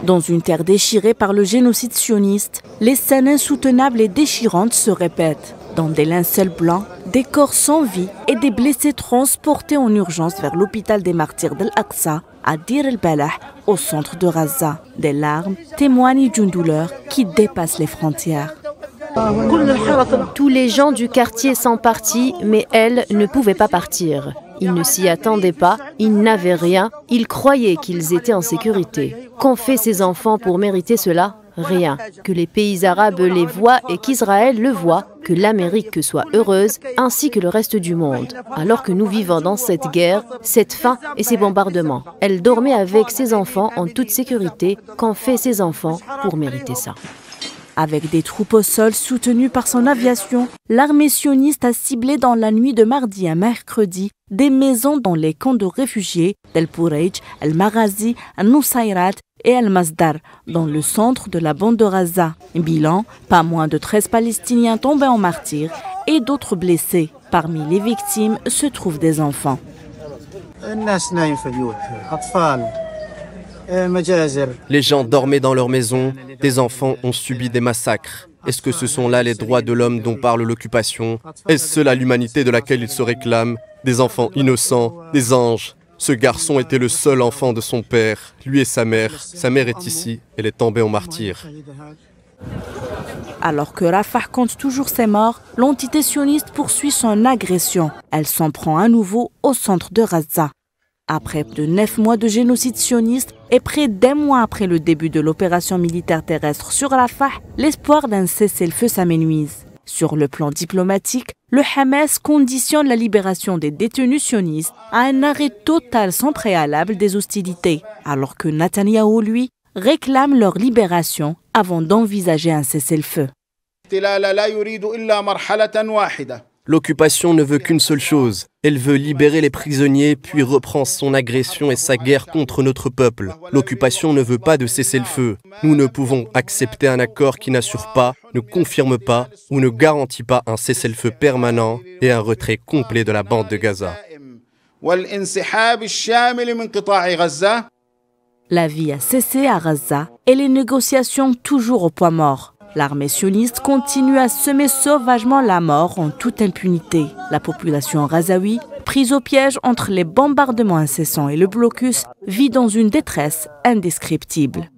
Dans une terre déchirée par le génocide sioniste, les scènes insoutenables et déchirantes se répètent. Dans des lincels blancs, des corps sans vie et des blessés transportés en urgence vers l'hôpital des martyrs d'Al-Aqsa, à Dir el-Balah, au centre de Gaza. Des larmes témoignent d'une douleur qui dépasse les frontières. Tous les gens du quartier sont partis, mais elle ne pouvait pas partir. Ils ne s'y attendaient pas, ils n'avaient rien, ils croyaient qu'ils étaient en sécurité. Qu'ont fait ces enfants pour mériter cela? Rien. Que les pays arabes les voient et qu'Israël le voit, que l'Amérique soit heureuse, ainsi que le reste du monde. Alors que nous vivons dans cette guerre, cette faim et ces bombardements. Elle dormait avec ses enfants en toute sécurité. Qu'ont fait ces enfants pour mériter ça? Avec des troupes au sol soutenues par son aviation, l'armée sioniste a ciblé dans la nuit de mardi à mercredi des maisons dans les camps de réfugiés d'El-Pourej, El-Maghazi, Al-Nusayrat et Al-Masdar, dans le centre de la bande de Gaza. Bilan, pas moins de 13 Palestiniens tombés en martyrs et d'autres blessés. Parmi les victimes se trouvent des enfants. Les gens dormaient dans leurs maisons, des enfants ont subi des massacres. Est-ce que ce sont là les droits de l'homme dont parle l'occupation? Est-ce cela l'humanité de laquelle ils se réclament? Des enfants innocents, des anges. Ce garçon était le seul enfant de son père, lui et sa mère. Sa mère est ici, elle est tombée en martyr. Alors que Rafah compte toujours ses morts, l'entité sioniste poursuit son agression. Elle s'en prend à nouveau au centre de Gaza. Après de 9 mois de génocide sioniste et près d'1 mois après le début de l'opération militaire terrestre sur Rafah, l'espoir d'un cessez-le-feu s'amenuise. Sur le plan diplomatique, le Hamas conditionne la libération des détenus sionistes à un arrêt total sans préalable des hostilités, alors que Netanyahou, lui, réclame leur libération avant d'envisager un cessez-le-feu. L'occupation ne veut qu'une seule chose. Elle veut libérer les prisonniers, puis reprend son agression et sa guerre contre notre peuple. L'occupation ne veut pas de cessez-le-feu. Nous ne pouvons accepter un accord qui n'assure pas, ne confirme pas ou ne garantit pas un cessez-le-feu permanent et un retrait complet de la bande de Gaza. La vie a cessé à Gaza et les négociations toujours au point mort. L'armée sioniste continue à semer sauvagement la mort en toute impunité. La population gazaoui, prise au piège entre les bombardements incessants et le blocus, vit dans une détresse indescriptible.